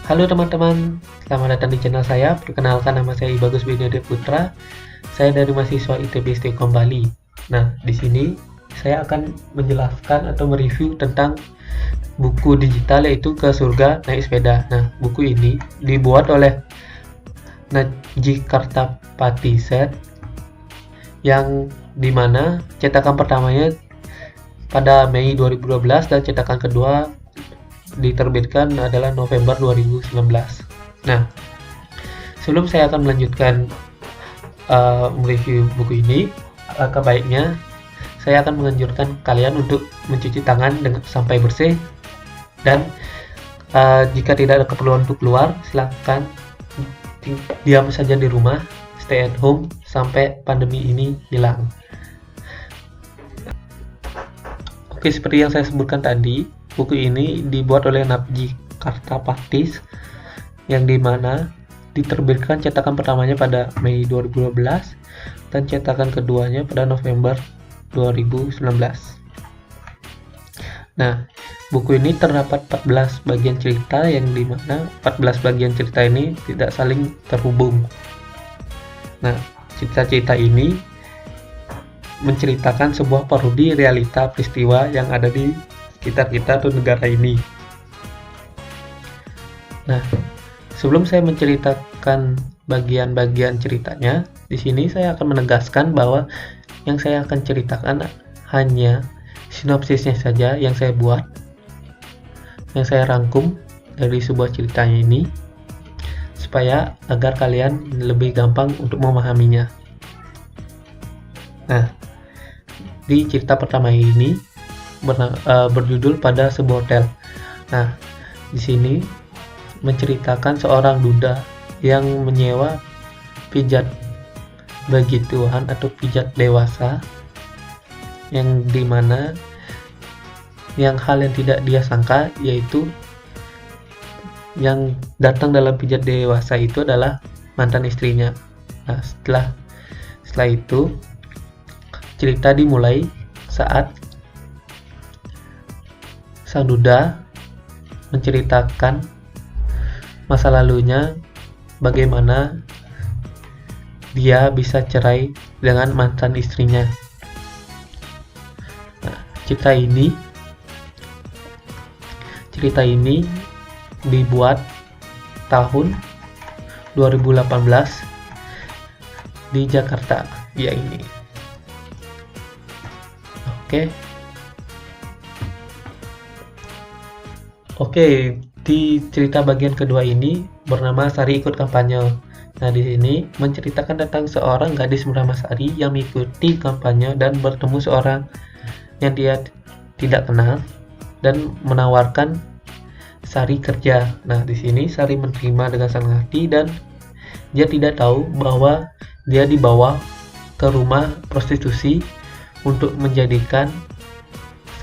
Halo teman-teman, selamat datang di channel saya. Perkenalkan, nama saya Bagus Binode Putra. Saya dari mahasiswa ITB Istiqom Bali. Nah, di sini saya akan menjelaskan atau mereview tentang buku digital yaitu Ke Surga Naik Sepeda. Nah, buku ini dibuat oleh Nadji Kartapati Set, yang dimana cetakan pertamanya pada Mei 2012 dan cetakan kedua diterbitkan adalah November 2019. Nah, sebelum saya akan melanjutkan mereview buku ini, alangkah baiknya saya akan menganjurkan kalian untuk mencuci tangan sampai bersih, dan jika tidak ada keperluan untuk keluar, silahkan diam saja di rumah, stay at home sampai pandemi ini hilang. Oke, seperti yang saya sebutkan tadi, buku ini dibuat oleh Nadji Kartapati, yang dimana diterbitkan cetakan pertamanya pada Mei 2012 dan cetakan keduanya pada November 2019. Nah, buku ini terdapat 14 bagian cerita, yang dimana 14 bagian cerita ini tidak saling terhubung. Nah, cerita-cerita ini menceritakan sebuah parodi realita peristiwa yang ada di sekitar kita atau negara ini. Nah, sebelum saya menceritakan bagian-bagian ceritanya, di sini saya akan menegaskan bahwa yang saya akan ceritakan hanya sinopsisnya saja yang saya buat, yang saya rangkum dari sebuah ceritanya ini, supaya agar kalian lebih gampang untuk memahaminya. Nah, di cerita pertama ini berjudul Pada Sebuah Hotel. Nah, di sini menceritakan seorang duda yang menyewa pijat begituan atau pijat dewasa, yang dimana hal yang tidak dia sangka yaitu yang datang dalam pijat dewasa itu adalah mantan istrinya. Nah, setelah itu cerita dimulai saat sang duda menceritakan masa lalunya, bagaimana dia bisa cerai dengan mantan istrinya. Nah, cerita ini dibuat tahun 2018 di Jakarta, ya ini. Oke, di cerita bagian kedua ini bernama Sari Ikut Kampanye. Nah, di sini menceritakan tentang seorang gadis bernama Sari yang mengikuti kampanye dan bertemu seorang yang dia tidak kenal dan menawarkan Sari kerja. Nah, di sini Sari menerima dengan senang hati dan dia tidak tahu bahwa dia dibawa ke rumah prostitusi untuk menjadikan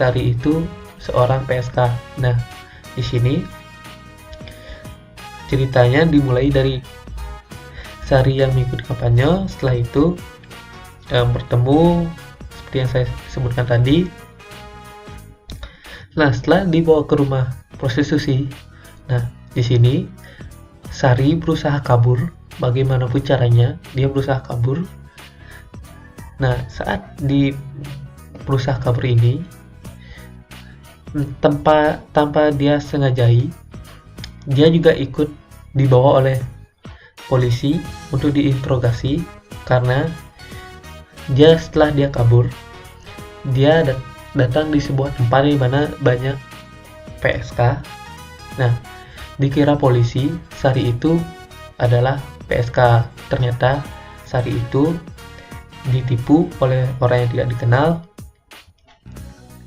Sari itu seorang PSK. Nah, di sini ceritanya dimulai dari Sari yang mengikuti kampanye. Setelah itu bertemu seperti yang saya sebutkan tadi. Nah, setelah dibawa ke rumah prostitusi, nah di sini Sari berusaha kabur. Bagaimanapun caranya dia berusaha kabur. Nah, saat di berusaha kabur ini, tanpa dia sengaja, dia juga ikut dibawa oleh polisi untuk diinterogasi, karena setelah dia kabur, dia datang di sebuah tempat di mana banyak PSK. Nah, dikira polisi Sari itu adalah PSK. Ternyata Sari itu ditipu oleh orang yang tidak dikenal,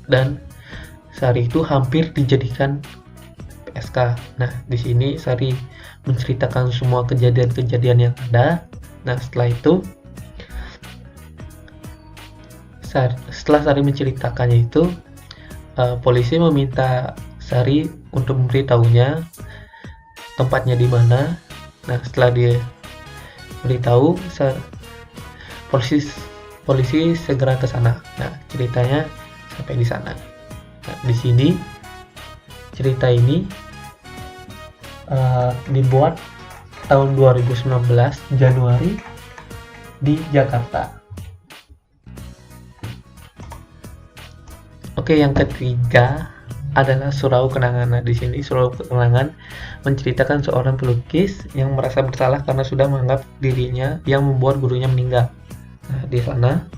dan Sari itu hampir dijadikan PSK. Nah, di sini Sari menceritakan semua kejadian-kejadian yang ada. Nah, setelah itu, setelah Sari menceritakannya itu, polisi meminta Sari untuk memberitahunya tempatnya di mana. Nah, setelah dia beritahu, polisi segera ke sana. Nah, ceritanya sampai di sana. Nah, di sini cerita ini dibuat tahun 2019 Januari di Jakarta. Oke, yang ketiga adalah Surau Kenangan. Nah, di sini Surau Kenangan menceritakan seorang pelukis yang merasa bersalah karena sudah menganggap dirinya yang membuat gurunya meninggal. Nah, di sana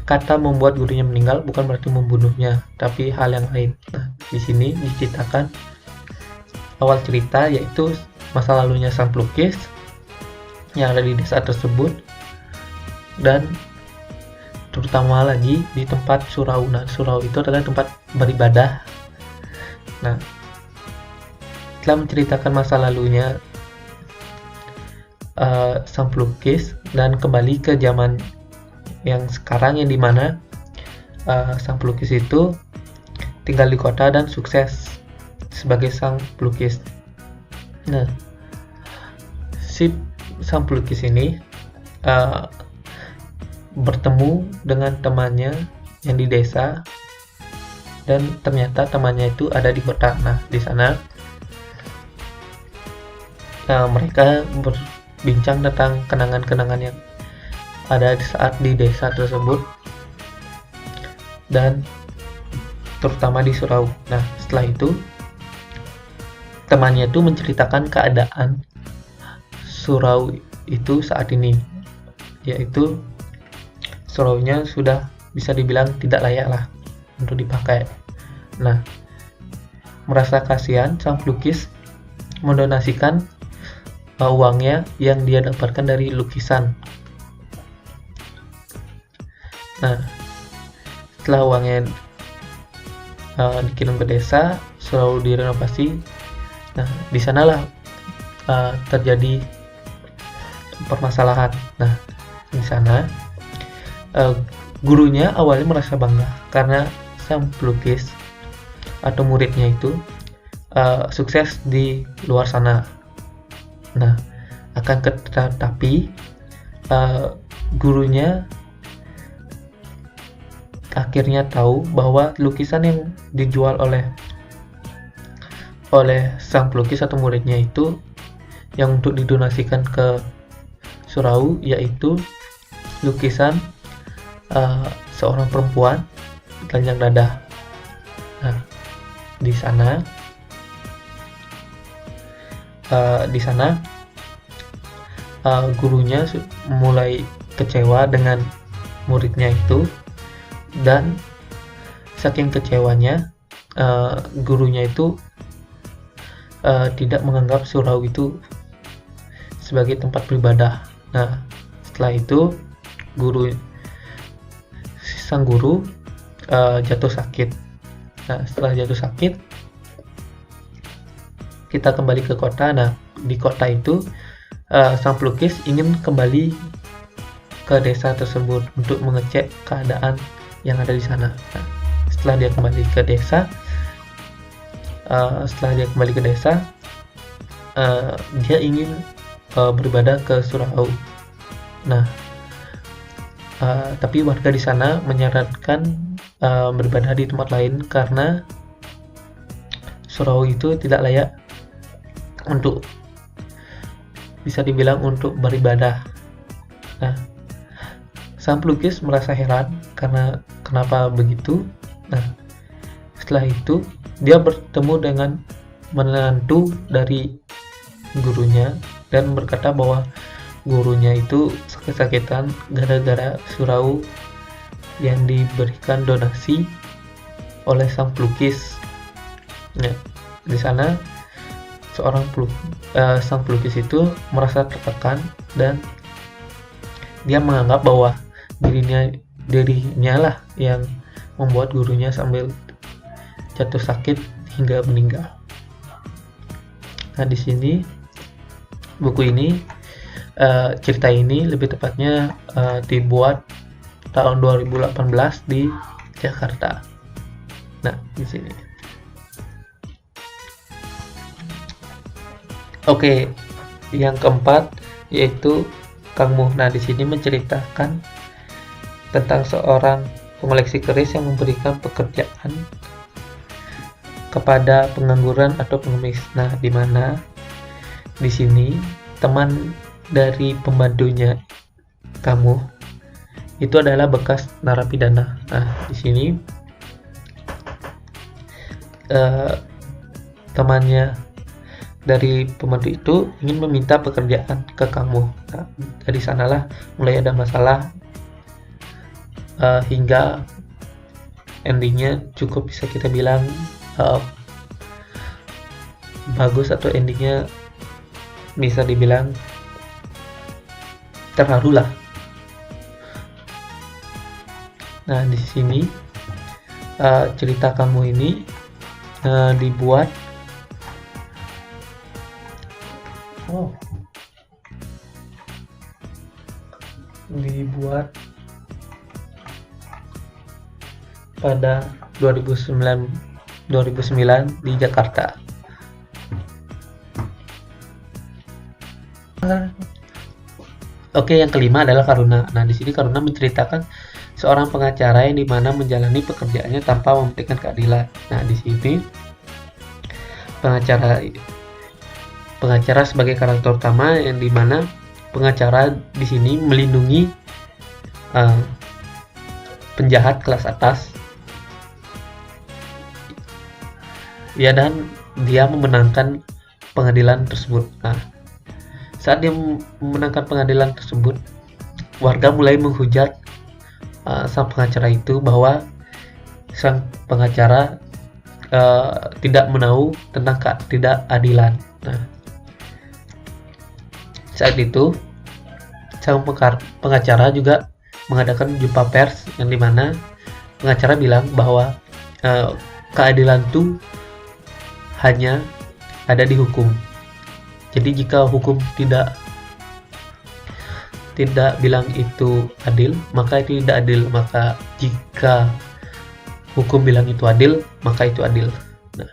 kata membuat gurunya meninggal bukan berarti membunuhnya, tapi hal yang lain. Nah, di sini diceritakan awal cerita yaitu masa lalunya sang pelukis yang ada di desa tersebut, dan terutama lagi di tempat surau. Nah, surau itu adalah tempat beribadah. Nah, setelah menceritakan masa lalunya sang pelukis dan kembali ke zaman yang sekarang, yang dimana sang pelukis itu tinggal di kota dan sukses sebagai sang pelukis. Nah, si sang pelukis ini bertemu dengan temannya yang di desa, dan ternyata temannya itu ada di kota. Nah, di sana mereka berbincang tentang kenangan-kenangan yang ada di saat di desa tersebut, dan terutama di surau. Nah, setelah itu temannya itu menceritakan keadaan surau itu saat ini, yaitu suraunya sudah bisa dibilang tidak layak lah untuk dipakai. Nah, merasa kasihan, sang pelukis mendonasikan uangnya yang dia dapatkan dari lukisan. Nah, setelah uangnya dikirim ke desa, surau direnovasi. Nah, di sanalah terjadi permasalahan. Nah, di sana gurunya awalnya merasa bangga karena sang pelukis atau muridnya itu sukses di luar sana. Nah, akan tetapi gurunya akhirnya tahu bahwa lukisan yang dijual oleh sang pelukis atau muridnya itu yang untuk didonasikan ke surau, yaitu lukisan seorang perempuan telanjang dada. Nah, di sana gurunya mulai kecewa dengan muridnya itu, dan saking kecewanya gurunya itu tidak menganggap surau itu sebagai tempat beribadah. Nah, setelah itu sang guru jatuh sakit. Nah, setelah jatuh sakit, kita kembali ke kota. Nah, di kota itu sang pelukis ingin kembali ke desa tersebut untuk mengecek keadaan yang ada di sana. Nah, setelah dia kembali ke desa, dia ingin beribadah ke surau. Nah, tapi warga di sana menyarankan beribadah di tempat lain karena surau itu tidak layak untuk, bisa dibilang, untuk beribadah. Nah, sang pelukis merasa heran karena kenapa begitu. Nah, setelah itu dia bertemu dengan menantu dari gurunya dan berkata bahwa gurunya itu sakit-sakitan gara-gara surau yang diberikan donasi oleh sang pelukis. Nah, di sana sang pelukis itu merasa tertekan dan dia menganggap bahwa dirinya lah yang membuat gurunya sambil jatuh sakit hingga meninggal. Nah, di sini buku ini, cerita ini lebih tepatnya dibuat tahun 2018 di Jakarta. Nah, di sini. Oke, yang keempat yaitu Kang Muh. Nah, di sini menceritakan tentang seorang pengoleksi keris yang memberikan pekerjaan kepada pengangguran atau pengemis. Nah, di mana di sini teman dari pembantunya kamu itu adalah bekas narapidana. Nah, di sini temannya dari pembantu itu ingin meminta pekerjaan ke kamu. Nah, dari sanalah mulai ada masalah hingga endingnya cukup bisa kita bilang bagus, atau endingnya bisa dibilang terharu lah. Nah, di sini cerita kamu ini dibuat pada 2009 di Jakarta. Oke, yang kelima adalah Karuna. Nah, di sini Karuna menceritakan seorang pengacara yang dimana menjalani pekerjaannya tanpa mementingkan keadilan. Nah, di sini pengacara sebagai karakter utama, yang dimana pengacara di sini melindungi penjahat kelas atas. Ya, dan dia memenangkan pengadilan tersebut. Nah, saat dia memenangkan pengadilan tersebut, warga mulai menghujat sang pengacara itu bahwa sang pengacara tidak menahu tentang ketidakadilan. Nah, saat itu sang pengacara juga mengadakan jumpa pers, yang dimana pengacara bilang bahwa keadilan itu hanya ada di hukum. Jadi jika hukum tidak bilang itu adil, maka itu tidak adil. Maka jika hukum bilang itu adil, maka itu adil. Nah,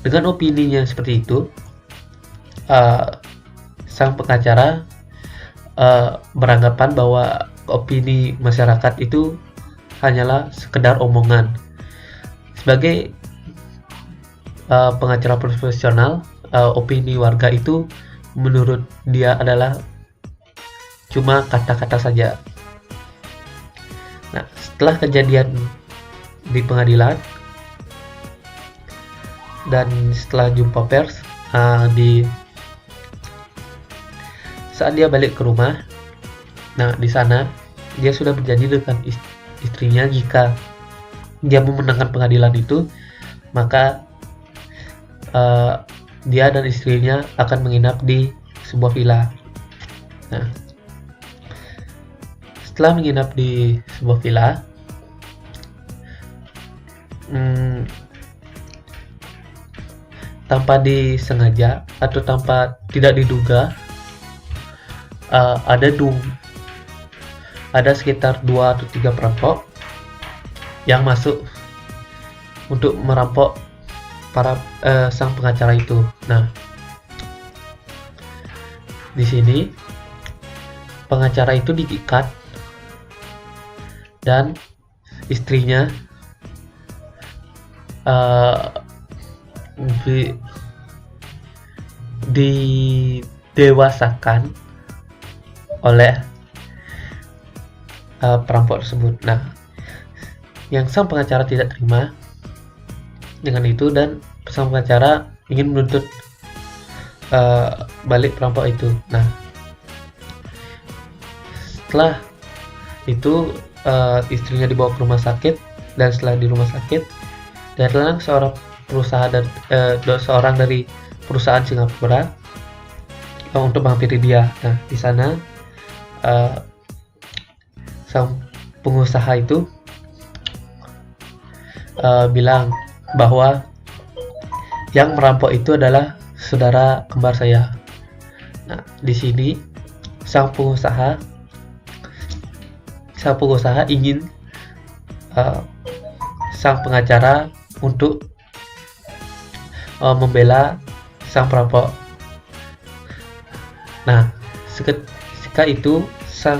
dengan opininya seperti itu, sang pengacara beranggapan bahwa opini masyarakat itu hanyalah sekedar omongan. Sebagai pengacara profesional, opini warga itu menurut dia adalah cuma kata-kata saja. Nah, setelah kejadian di pengadilan dan setelah jumpa pers, saat dia balik ke rumah, nah di sana dia sudah berjanji dengan istrinya, jika dia memenangkan pengadilan itu, maka dia dan istrinya akan menginap di sebuah villa. Nah, setelah menginap di sebuah villa, tanpa disengaja atau tanpa tidak diduga, ada sekitar 2 atau 3 perampok yang masuk untuk merampok sang pengacara itu. Nah, di sini pengacara itu diikat dan istrinya didewasakan oleh perampok tersebut. Nah, yang sang pengacara tidak terima dengan itu, dan sang pengacara ingin menuntut balik perampok itu. Nah, setelah itu istrinya dibawa ke rumah sakit, dan setelah di rumah sakit datang seorang dari perusahaan Singapura untuk menghampiri dia. Nah, di sana sang pengusaha itu bilang bahwa yang merampok itu adalah saudara kembar saya. Nah, di sini sang pengusaha ingin sang pengacara untuk membela sang perampok. Nah, ketika itu sang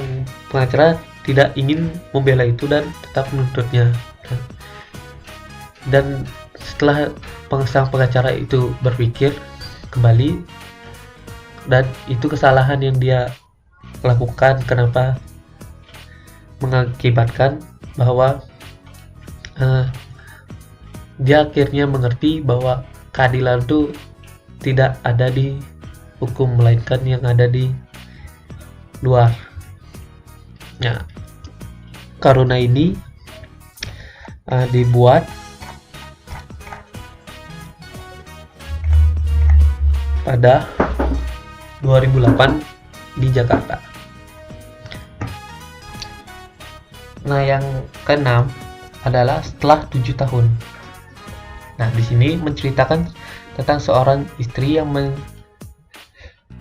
pengacara tidak ingin membela itu dan tetap menuntutnya. Dan setelah sang pengacara itu berpikir kembali, dan itu kesalahan yang dia lakukan kenapa mengakibatkan bahwa dia akhirnya mengerti bahwa keadilan itu tidak ada di hukum, melainkan yang ada di luar. Nah, karena ini dibuat pada 2008 di Jakarta. Nah, yang keenam adalah setelah 7 tahun. Nah, di sini menceritakan tentang seorang istri yang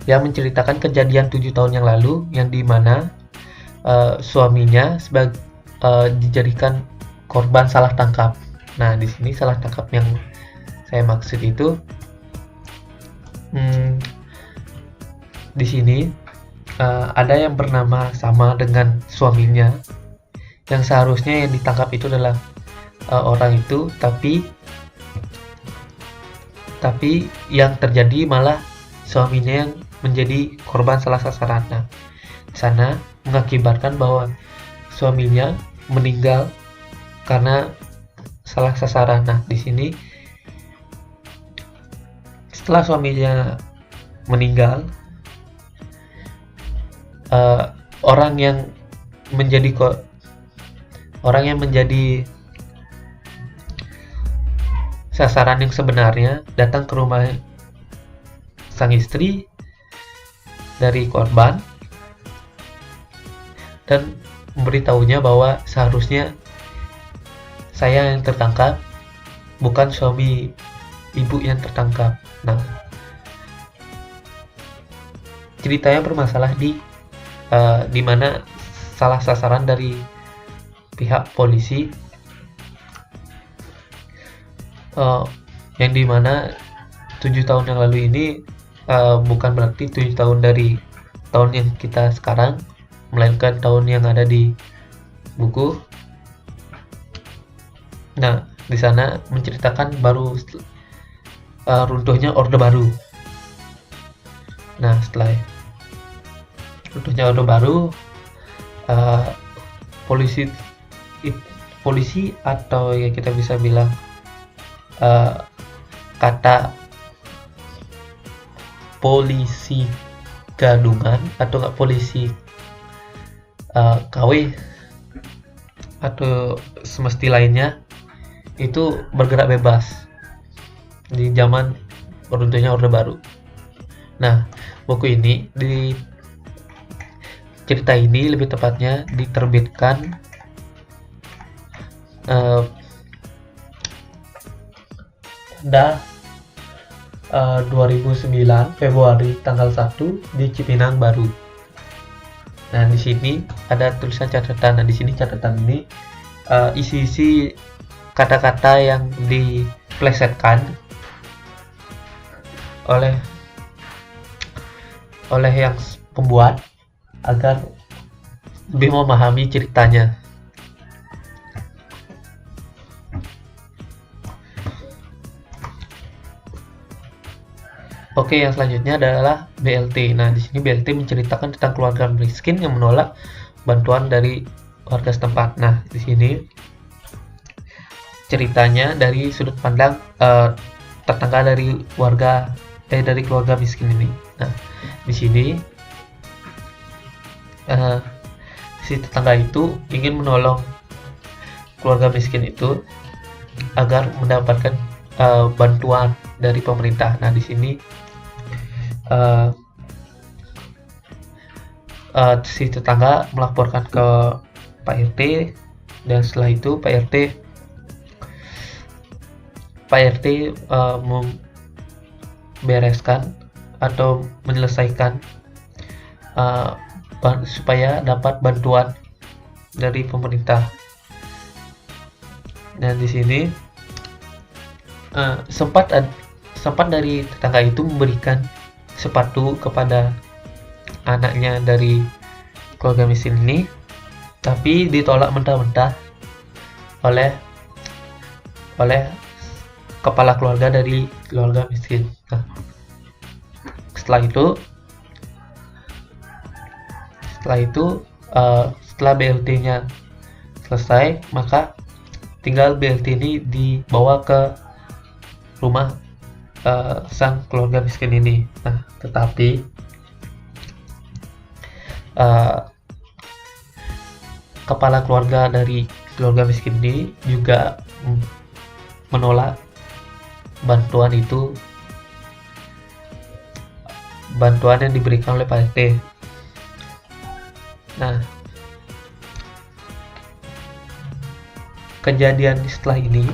menceritakan kejadian 7 tahun yang lalu, yang dimana suaminya dijadikan korban salah tangkap. Nah, di sini salah tangkap yang saya maksud itu, di sini ada yang bernama sama dengan suaminya, yang seharusnya yang ditangkap itu adalah orang itu, tapi yang terjadi malah suaminya yang menjadi korban salah sasaran. Nah, sana mengakibatkan bahwa suaminya meninggal karena salah sasaran. Nah, di sini setelah suaminya meninggal, orang yang menjadi sasaran yang sebenarnya datang ke rumah sang istri dari korban dan memberitahunya bahwa seharusnya saya yang tertangkap, bukan suami ibu yang tertangkap. Nah, ceritanya bermasalah di mana salah sasaran dari pihak polisi, yang dimana 7 tahun yang lalu ini bukan berarti 7 tahun dari tahun yang kita sekarang, melainkan tahun yang ada di buku. Nah, di sana menceritakan baru runtuhnya Orde Baru. Nah, setelah runtuhnya Orde Baru, polisi atau ya kita bisa bilang kata polisi gadungan atau nggak polisi KW atau semesti lainnya itu bergerak bebas di zaman runtuhnya Orde Baru. Nah, buku ini cerita ini lebih tepatnya diterbitkan pada 2009 Februari tanggal 1 di Cipinang Baru. Nah, di sini ada tulisan catatan. Nah, di sini catatan ini isi-isi kata-kata yang diplesetkan oleh yang pembuat agar lebih memahami ceritanya. Oke, yang selanjutnya adalah BLT. Nah, di sini BLT menceritakan tentang keluarga miskin yang menolak bantuan dari warga setempat. Nah, di sini ceritanya dari sudut pandang tetangga dari keluarga miskin ini. Nah, di sini si tetangga itu ingin menolong keluarga miskin itu agar mendapatkan bantuan dari pemerintah. Nah, di sini si tetangga melaporkan ke Pak RT, dan setelah itu Pak RT membereskan atau menyelesaikan supaya dapat bantuan dari pemerintah. Dan di sini sempat dari tetangga itu memberikan sepatu kepada anaknya dari keluarga miskin ini, tapi ditolak mentah-mentah oleh kepala keluarga dari keluarga miskin. Nah, setelah BLT-nya selesai, maka tinggal BLT ini dibawa ke rumah sang keluarga miskin ini. Nah, tetapi kepala keluarga dari keluarga miskin ini juga menolak bantuan yang diberikan oleh Pak RT. Nah, kejadian setelah ini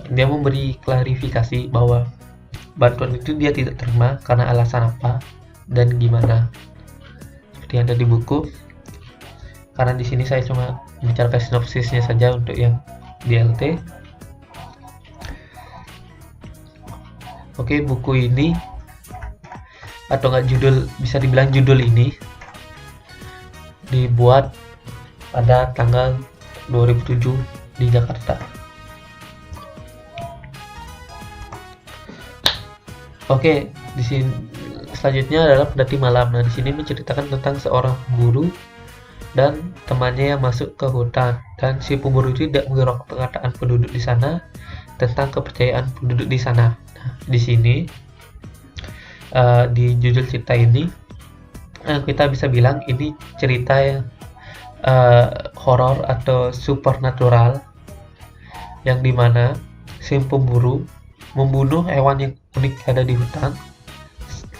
dia memberi klarifikasi bahwa bantuan itu dia tidak terima karena alasan apa dan gimana, seperti ada di buku. Karena di sini saya cuma membicarakan sinopsisnya saja untuk yang BLT. Oke, buku ini atau bisa dibilang judul ini dibuat pada tanggal 2007 di Jakarta. Oke, di sini selanjutnya adalah Pedati Malam. Nah, di sini menceritakan tentang seorang pemburu dan temannya yang masuk ke hutan, dan si pemburu itu tidak menghiraukan perkataan penduduk di sana tentang kepercayaan penduduk di sana. Nah, di sini di judul cerita ini kita bisa bilang ini cerita yang horor atau supernatural, yang dimana si pemburu membunuh hewan yang unik ada di hutan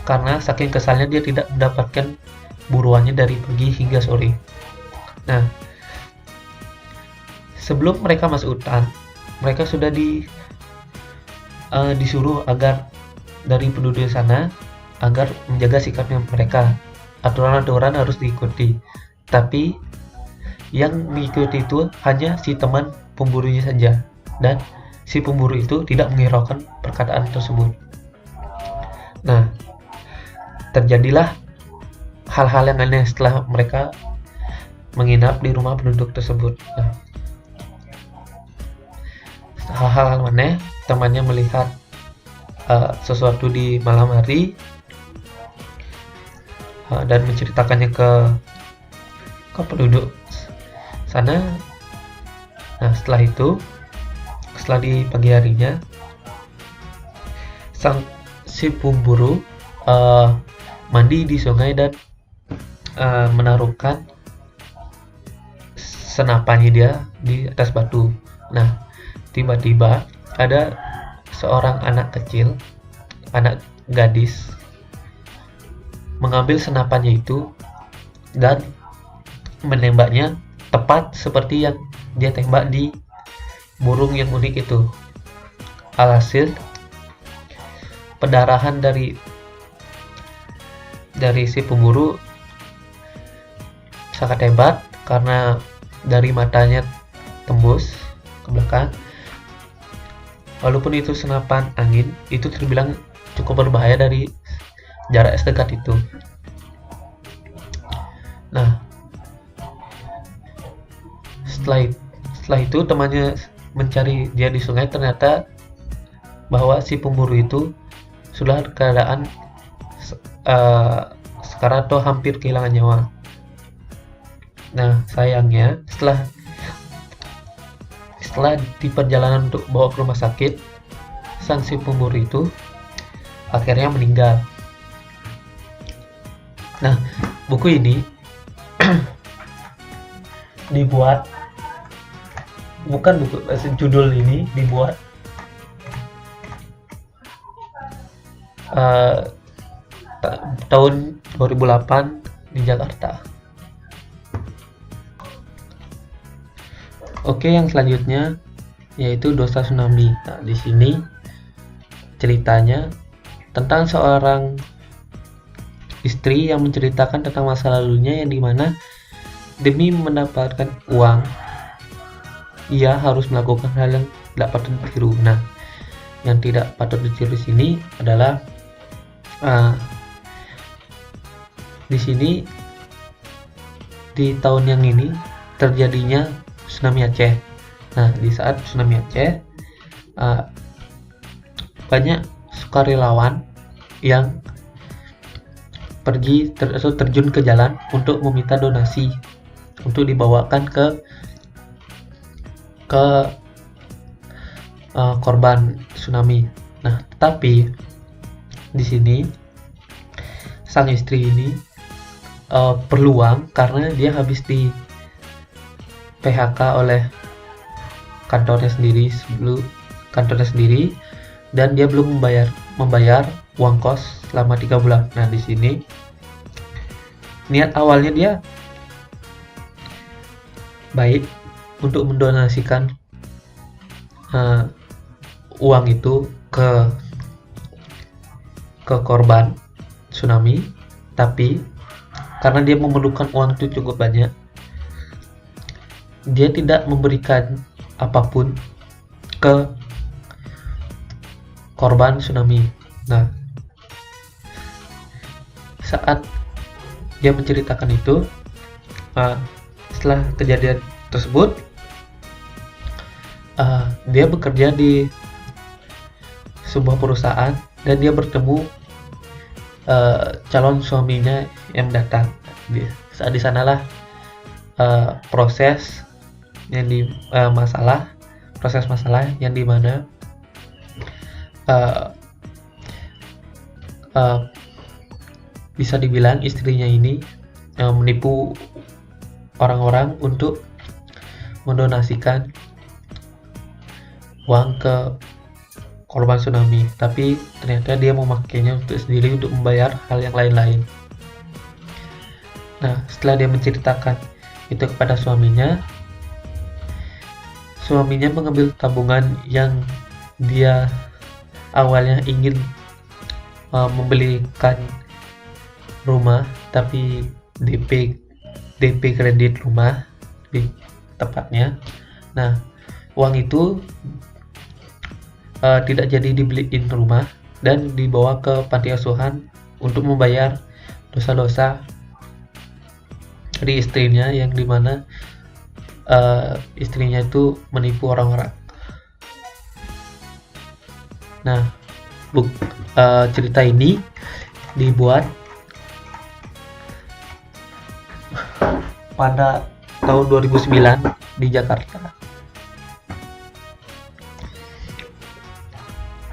karena saking kesalnya dia tidak mendapatkan buruannya dari pagi hingga sore. Nah, sebelum mereka masuk hutan, mereka sudah disuruh agar dari penduduk sana agar menjaga sikapnya mereka. Aturan-aturan harus diikuti, tapi yang mengikuti itu hanya si teman pemburunya saja, dan si pemburu itu tidak menghiraukan perkataan tersebut. Nah, terjadilah hal-hal yang aneh setelah mereka menginap di rumah penduduk tersebut. Nah, hal-hal aneh, temannya melihat sesuatu di malam hari dan menceritakannya ke penduduk sana. Nah, setelah di pagi harinya, si pemburu mandi di sungai dan menaruhkan senapannya dia di atas batu. Nah, tiba-tiba ada seorang anak kecil, anak gadis, mengambil senapannya itu dan menembaknya tepat seperti yang dia tembak di burung yang unik itu. Alhasil pendarahan dari si pemburu sangat hebat karena dari matanya tembus ke belakang. Walaupun itu senapan angin, itu terbilang cukup berbahaya dari jarak sedekat itu. Nah, setelah itu temannya mencari dia di sungai, ternyata bahwa si pemburu itu sudah keadaan sekarat atau hampir kehilangan nyawa. Nah, sayangnya setelah di perjalanan untuk bawa ke rumah sakit, sang si pemburu itu akhirnya meninggal. Nah, buku ini dibuat, judul ini dibuat tahun 2008 di Jakarta. Oke, yang selanjutnya yaitu Dosa Tsunami. Nah, di sini ceritanya tentang seorang istri yang menceritakan tentang masa lalunya, yang dimana demi mendapatkan uang ia harus melakukan hal yang tidak patut ditiru. Nah, yang tidak patut ditiru di sini adalah di sini di tahun yang ini terjadinya tsunami Aceh. Nah, di saat tsunami Aceh, banyak sukarelawan yang pergi atau terjun ke jalan untuk meminta donasi untuk dibawakan ke korban tsunami. Nah, tetapi di sini sang istri ini perlu uang karena dia habis di PHK oleh kantornya sendiri dan dia belum membayar uang kos selama 3 bulan. Nah, di sini niat awalnya dia baik untuk mendonasikan uang itu ke korban tsunami, tapi karena dia memerlukan uang itu cukup banyak, dia tidak memberikan apapun ke korban tsunami. Nah, saat dia menceritakan itu, setelah kejadian tersebut, dia bekerja di sebuah perusahaan dan dia bertemu calon suaminya yang datang. Saat di sanalah proses masalah yang dimana bisa dibilang istrinya ini menipu orang-orang untuk mendonasikan uang ke korban tsunami, tapi ternyata dia memakainya untuk sendiri untuk membayar hal yang lain-lain. Nah, setelah dia menceritakan itu kepada suaminya mengambil tabungan yang dia awalnya ingin membelikan rumah, tapi DP kredit rumah lebih tepatnya. Nah, uang itu tidak jadi dibeliin rumah dan dibawa ke panti asuhan untuk membayar dosa-dosa dari istrinya, yang dimana istrinya itu menipu orang-orang. Nah, cerita ini dibuat pada tahun 2009 di Jakarta.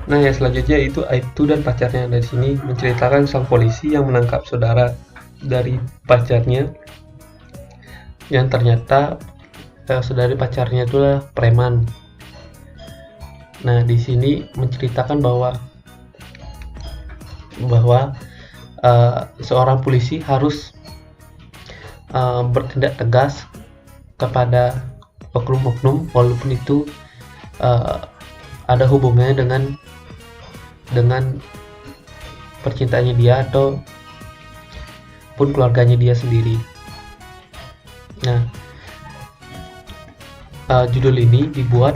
Nah, yang selanjutnya itu Aibtu dan pacarnya. Dari sini menceritakan sang polisi yang menangkap saudara dari pacarnya, yang ternyata saudari pacarnya itulah preman. Nah, di sini menceritakan bahwa seorang polisi harus bertindak tegas kepada oknum-oknum walaupun itu ada hubungannya dengan percintaannya dia atau pun keluarganya dia sendiri. Nah, judul ini dibuat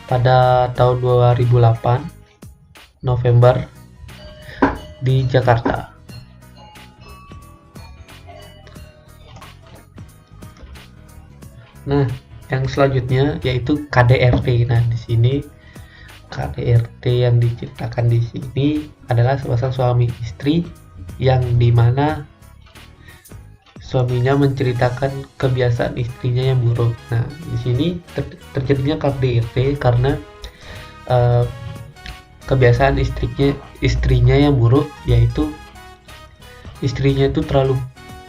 pada tahun 2008 November di Jakarta. Nah, yang selanjutnya yaitu KDRT. Nah, di sini KDRT yang diceritakan di sini adalah sepasang suami istri yang dimana suaminya menceritakan kebiasaan istrinya yang buruk. Nah, di sini terjadinya KDRT karena kebiasaan istrinya yang buruk, yaitu istrinya itu terlalu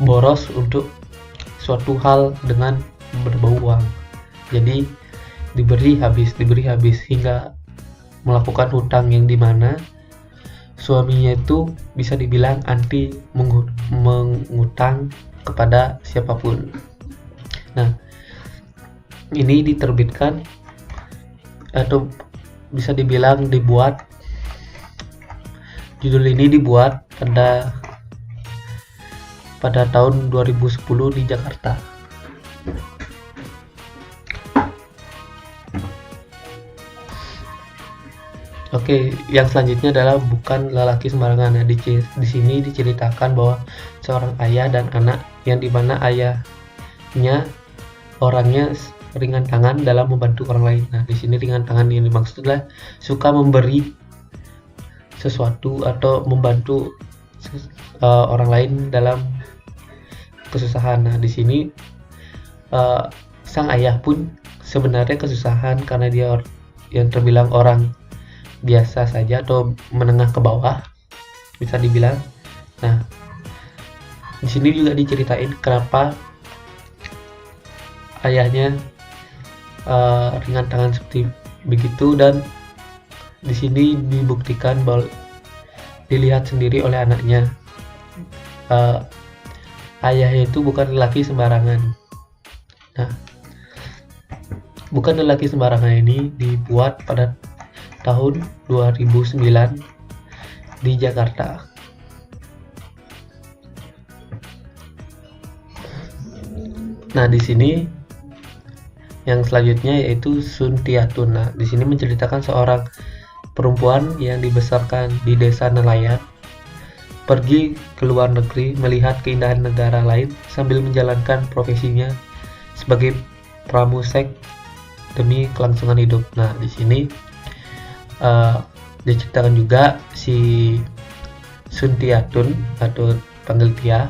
boros untuk suatu hal dengan berbau uang. Jadi diberi habis hingga melakukan hutang, yang dimana suaminya itu bisa dibilang anti mengutang kepada siapapun. Nah, ini diterbitkan atau bisa dibilang judul ini dibuat pada tahun 2010 di Jakarta. Oke, yang selanjutnya adalah bukan lelaki sembarangan. Nah, di sini diceritakan bahwa seorang ayah dan anak, yang dimana ayahnya orangnya ringan tangan dalam membantu orang lain. Nah, di sini ringan tangan yang dimaksud adalah suka memberi sesuatu atau membantu orang lain dalam kesusahan. Nah, di sini sang ayah pun sebenarnya kesusahan karena dia yang terbilang orang biasa saja atau menengah ke bawah bisa dibilang. Nah, di sini juga diceritain kenapa ayahnya ringan tangan seperti begitu, dan di sini dibuktikan bahwa dilihat sendiri oleh anaknya, ayahnya itu bukan lelaki sembarangan. Nah, bukan lelaki sembarangan ini dibuat pada tahun 2009 di Jakarta. Nah, di sini yang selanjutnya yaitu Suntiatun. Nah, di sini menceritakan seorang perempuan yang dibesarkan di desa nelayan, pergi ke luar negeri melihat keindahan negara lain sambil menjalankan profesinya sebagai pramusek demi kelangsungan hidup. Nah, di sini diceritakan juga si Suntiatun atau panggil Tia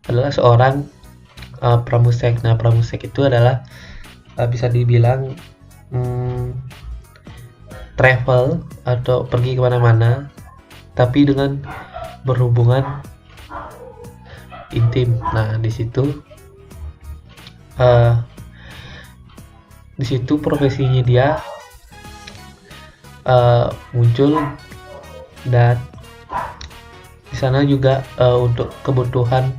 adalah seorang pramusek. Nah, pramusek itu adalah bisa dibilang travel atau pergi kemana-mana tapi dengan berhubungan intim. Nah, di situ profesinya dia muncul, dan di sana juga untuk kebutuhan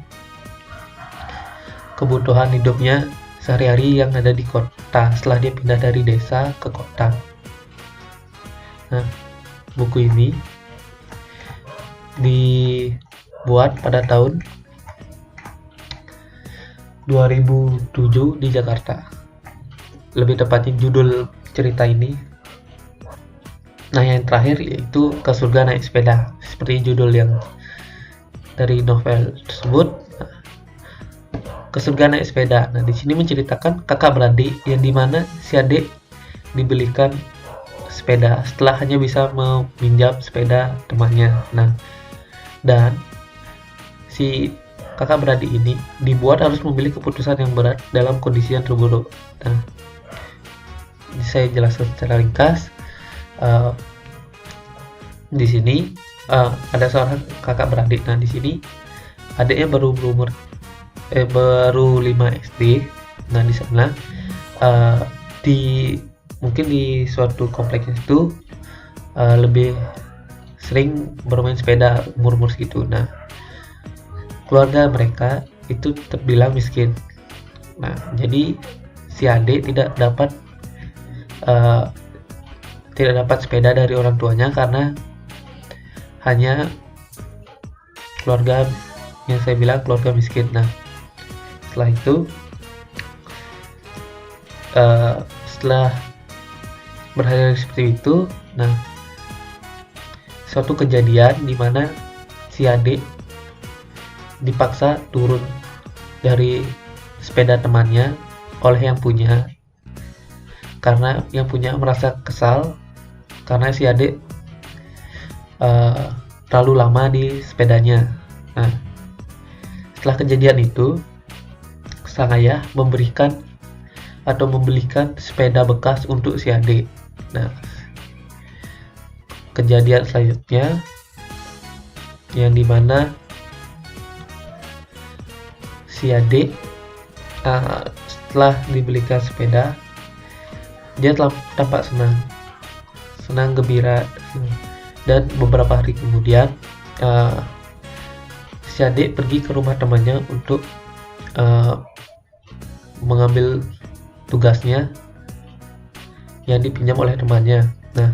hidupnya sehari-hari yang ada di kota setelah dia pindah dari desa ke kota. Nah, buku ini dibuat pada tahun 2007 di Jakarta. Lebih tepatnya judul cerita ini. Nah, yang terakhir yaitu Ke Surga Naik Sepeda, seperti judul yang dari novel tersebut. Ke Surga Naik Sepeda. Nah, di sini menceritakan kakak beradik yang dimana si adik dibelikan sepeda setelah hanya bisa meminjam sepeda temannya. Nah, dan si kakak beradik ini dibuat harus memilih keputusan yang berat dalam kondisi yang terburuk. Nah, saya jelaskan secara ringkas. Di sini ada seorang kakak beradik. Nah, di sini adiknya baru 5 SD. Nah, di sana mungkin di suatu kompleks itu lebih sering bermain sepeda umur segitu. Nah, keluarga mereka itu terbilang miskin. Nah, jadi si adik tidak dapat sepeda dari orang tuanya karena hanya keluarga yang saya bilang keluarga miskin. Nah, setelah itu setelah berhari seperti itu, nah, suatu kejadian di mana si adik dipaksa turun dari sepeda temannya oleh yang punya, karena yang punya merasa kesal karena si adik terlalu lama di sepedanya. Nah, setelah kejadian itu, sang ayah membelikan sepeda bekas untuk si adik. Nah, kejadian selanjutnya yang dimana si adik setelah dibelikan sepeda, dia tampak senang gembira, dan beberapa hari kemudian si adik pergi ke rumah temannya untuk mengambil tugasnya yang dipinjam oleh temannya. Nah,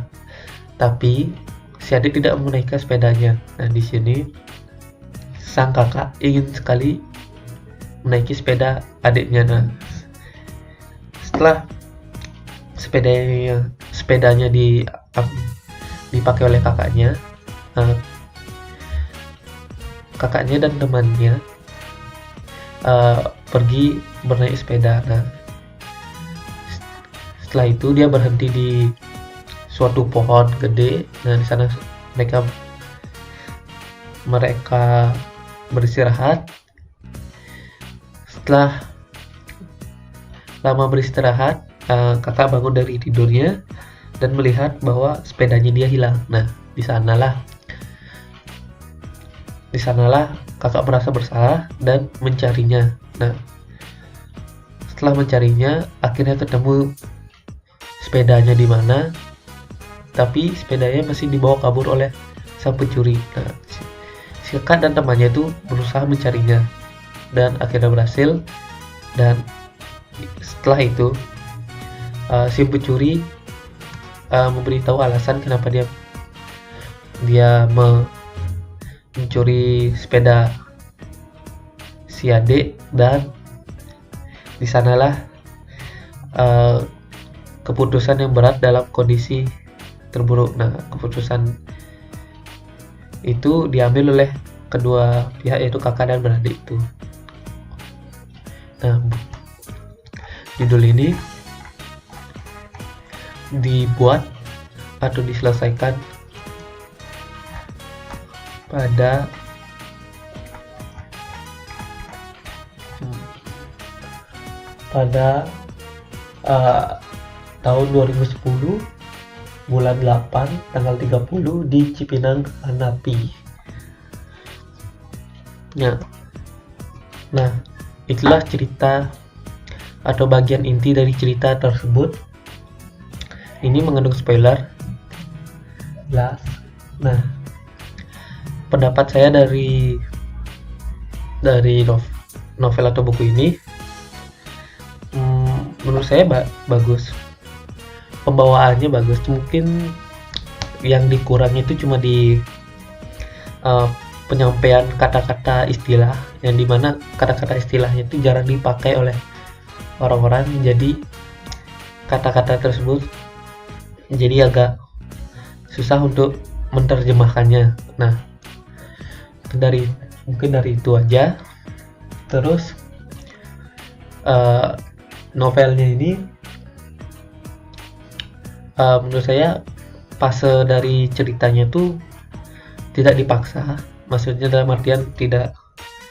tapi si adik tidak menaikkan sepedanya. Nah, di sini sang kakak ingin sekali menaiki sepeda adiknya. Nah, setelah sepedanya dipakai oleh kakaknya, kakaknya dan temannya pergi bernaik sepeda. Nah, Setelah itu dia berhenti di suatu pohon gede. Nah, di sana mereka beristirahat. Setelah lama beristirahat, kakak bangun dari tidurnya dan melihat bahwa sepedanya dia hilang. Nah, di sanalah kakak merasa bersalah dan mencarinya. Nah, setelah mencarinya, akhirnya ketemu sepedanya di mana, tapi sepedanya masih dibawa kabur oleh sang pencuri. Nah, si kakak dan temannya itu berusaha mencarinya dan akhirnya berhasil. Dan setelah itu si pencuri memberitahu alasan kenapa dia mencuri sepeda si adik, dan di sanalah keputusan yang berat dalam kondisi terburuk. Nah, keputusan itu diambil oleh kedua pihak, yaitu kakak dan beradik itu. Nah, judul ini dibuat atau diselesaikan pada tahun 2010 bulan 8 tanggal 30 di Cipinang, Hanapi. Nah, itulah cerita atau bagian inti dari cerita tersebut. Ini mengandung spoiler jelas. Nah, pendapat saya dari novel atau buku ini, menurut saya bagus, pembawaannya bagus. Mungkin yang dikurangi itu cuma di penyampaian kata-kata istilah, yang dimana kata-kata istilahnya itu jarang dipakai oleh orang-orang, jadi kata-kata tersebut jadi agak susah untuk menerjemahkannya. Nah, mungkin dari itu aja. Terus novelnya ini menurut saya fase dari ceritanya tuh tidak dipaksa, maksudnya dalam artian tidak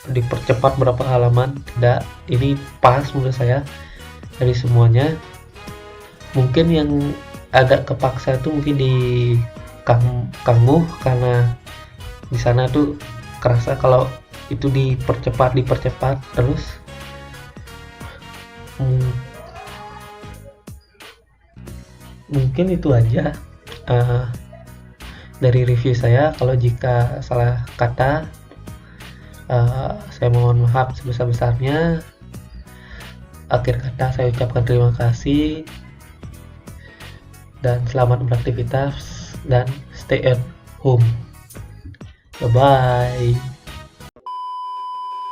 dipercepat berapa halaman, tidak. Ini pas menurut saya dari semuanya. Mungkin yang agak kepaksa itu mungkin di Kangmu, karena di sana tuh kerasa kalau itu dipercepat terus. Mungkin itu aja dari review saya. Kalau jika salah kata, saya mohon maaf sebesar-besarnya. Akhir kata saya ucapkan terima kasih dan selamat beraktivitas dan stay at home. Bye bye.